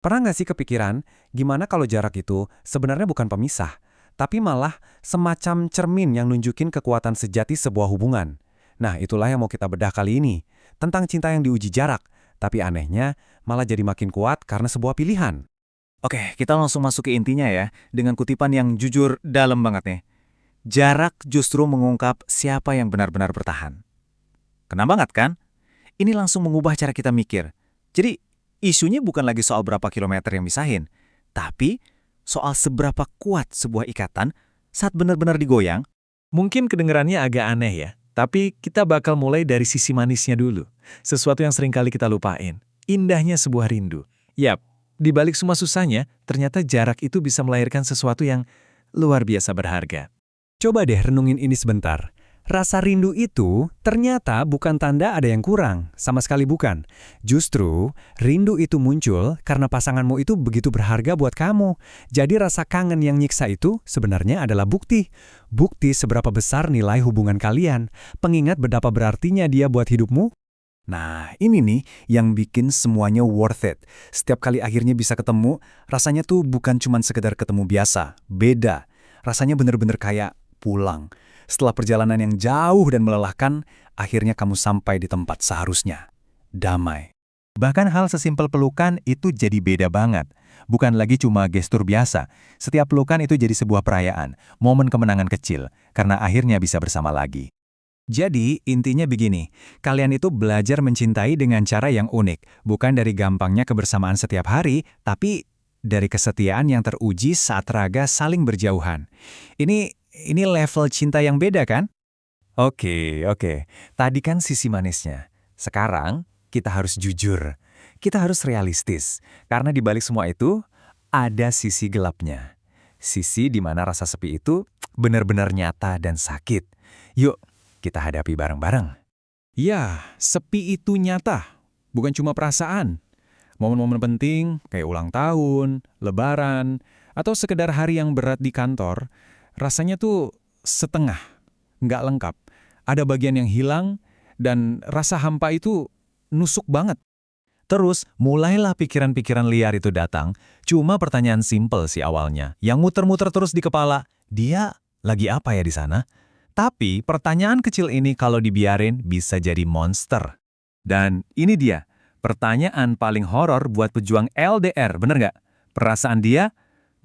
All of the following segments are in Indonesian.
Pernah nggak sih kepikiran, gimana kalau jarak itu sebenarnya bukan pemisah, tapi malah semacam cermin yang nunjukin kekuatan sejati sebuah hubungan? Nah, itulah yang mau kita bedah kali ini, tentang cinta yang diuji jarak, tapi anehnya malah jadi makin kuat karena sebuah pilihan. Oke, kita langsung masuk ke intinya ya, dengan kutipan yang jujur dalam banget nih. Jarak justru mengungkap siapa yang benar-benar bertahan. Kena banget kan? Ini langsung mengubah cara kita mikir. Jadi, isunya bukan lagi soal berapa kilometer yang misahin, tapi soal seberapa kuat sebuah ikatan saat benar-benar digoyang. Mungkin kedengarannya agak aneh ya, tapi kita bakal mulai dari sisi manisnya dulu. Sesuatu yang sering kali kita lupain. Indahnya sebuah rindu. Yap, di balik semua susahnya, ternyata jarak itu bisa melahirkan sesuatu yang luar biasa berharga. Coba deh renungin ini sebentar. Rasa rindu itu ternyata bukan tanda ada yang kurang, sama sekali bukan. Justru, rindu itu muncul karena pasanganmu itu begitu berharga buat kamu. Jadi rasa kangen yang nyiksa itu sebenarnya adalah bukti. Bukti seberapa besar nilai hubungan kalian. Pengingat betapa berartinya dia buat hidupmu. Nah, ini nih yang bikin semuanya worth it. Setiap kali akhirnya bisa ketemu, rasanya tuh bukan cuma sekedar ketemu biasa, beda. Rasanya bener-bener kayak pulang. Setelah perjalanan yang jauh dan melelahkan, akhirnya kamu sampai di tempat seharusnya. Damai. Bahkan hal sesimpel pelukan itu jadi beda banget. Bukan lagi cuma gestur biasa. Setiap pelukan itu jadi sebuah perayaan, momen kemenangan kecil, karena akhirnya bisa bersama lagi. Jadi, intinya begini, kalian itu belajar mencintai dengan cara yang unik, bukan dari gampangnya kebersamaan setiap hari, tapi dari kesetiaan yang teruji saat raga saling berjauhan. Ini level cinta yang beda kan? Oke. Tadi kan sisi manisnya. Sekarang, kita harus jujur. Kita harus realistis. Karena di balik semua itu, ada sisi gelapnya. Sisi di mana rasa sepi itu benar-benar nyata dan sakit. Yuk, kita hadapi bareng-bareng. Ya, sepi itu nyata, bukan cuma perasaan. Momen-momen penting, kayak ulang tahun, lebaran, atau sekedar hari yang berat di kantor, rasanya tuh setengah, nggak lengkap. Ada bagian yang hilang, dan rasa hampa itu nusuk banget. Terus, mulailah pikiran-pikiran liar itu datang. Cuma pertanyaan simpel sih awalnya, yang muter-muter terus di kepala, dia lagi apa ya di sana? Tapi pertanyaan kecil ini kalau dibiarin bisa jadi monster. Dan ini dia, pertanyaan paling horor buat pejuang LDR, bener nggak? Perasaan dia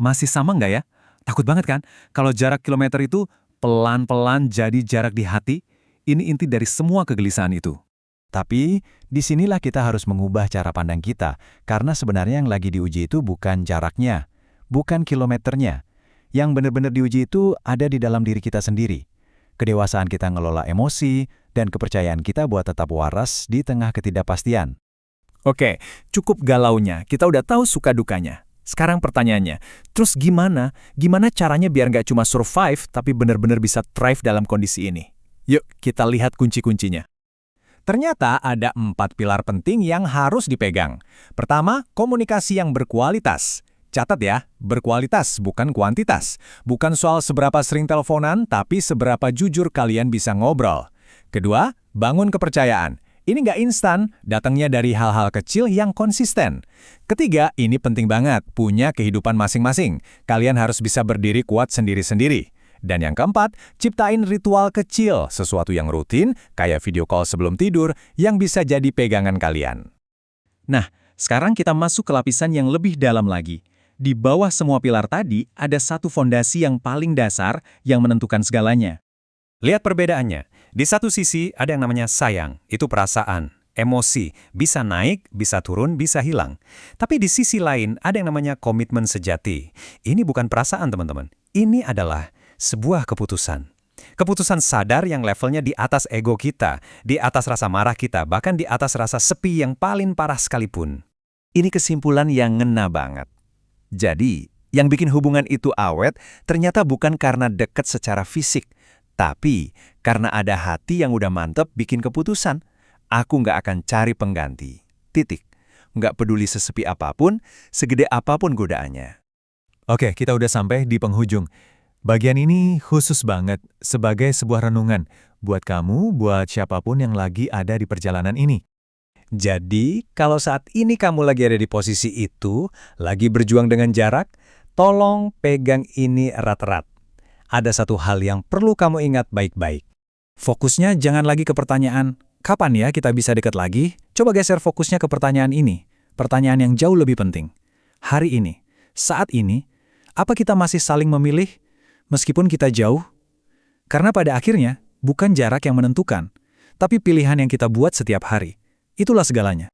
masih sama nggak ya? Takut banget kan? Kalau jarak kilometer itu pelan-pelan jadi jarak di hati, ini inti dari semua kegelisahan itu. Tapi, disinilah kita harus mengubah cara pandang kita, karena sebenarnya yang lagi diuji itu bukan jaraknya, bukan kilometernya. Yang benar-benar diuji itu ada di dalam diri kita sendiri. Kedewasaan kita ngelola emosi, dan kepercayaan kita buat tetap waras di tengah ketidakpastian. Oke, cukup galaunya, kita udah tahu suka dukanya. Sekarang pertanyaannya, terus gimana? Gimana caranya biar nggak cuma survive, tapi benar-benar bisa thrive dalam kondisi ini? Yuk, kita lihat kunci-kuncinya. Ternyata ada 4 pilar penting yang harus dipegang. Pertama, komunikasi yang berkualitas. Catat ya, berkualitas bukan kuantitas. Bukan soal seberapa sering teleponan, tapi seberapa jujur kalian bisa ngobrol. Kedua, bangun kepercayaan. Ini nggak instan, datangnya dari hal-hal kecil yang konsisten. Ketiga, ini penting banget, punya kehidupan masing-masing. Kalian harus bisa berdiri kuat sendiri-sendiri. Dan yang keempat, ciptain ritual kecil, sesuatu yang rutin, kayak video call sebelum tidur, yang bisa jadi pegangan kalian. Nah, sekarang kita masuk ke lapisan yang lebih dalam lagi. Di bawah semua pilar tadi, ada satu fondasi yang paling dasar yang menentukan segalanya. Lihat perbedaannya. Di satu sisi ada yang namanya sayang, itu perasaan, emosi, bisa naik, bisa turun, bisa hilang. Tapi di sisi lain ada yang namanya komitmen sejati. Ini bukan perasaan teman-teman, ini adalah sebuah keputusan. Keputusan sadar yang levelnya di atas ego kita, di atas rasa marah kita, bahkan di atas rasa sepi yang paling parah sekalipun. Ini kesimpulan yang ngena banget. Jadi, yang bikin hubungan itu awet ternyata bukan karena dekat secara fisik, tapi karena ada hati yang udah mantep bikin keputusan. Aku nggak akan cari pengganti. Titik. Nggak peduli sesepi apapun, segede apapun godaannya. Oke, kita udah sampai di penghujung. Bagian ini khusus banget sebagai sebuah renungan buat kamu, buat siapapun yang lagi ada di perjalanan ini. Jadi, kalau saat ini kamu lagi ada di posisi itu, lagi berjuang dengan jarak, tolong pegang ini erat-erat. Ada satu hal yang perlu kamu ingat baik-baik. Fokusnya jangan lagi ke pertanyaan, kapan ya kita bisa dekat lagi? Coba geser fokusnya ke pertanyaan ini. Pertanyaan yang jauh lebih penting. Hari ini, saat ini, apa kita masih saling memilih meskipun kita jauh? Karena pada akhirnya, bukan jarak yang menentukan, tapi pilihan yang kita buat setiap hari. Itulah segalanya.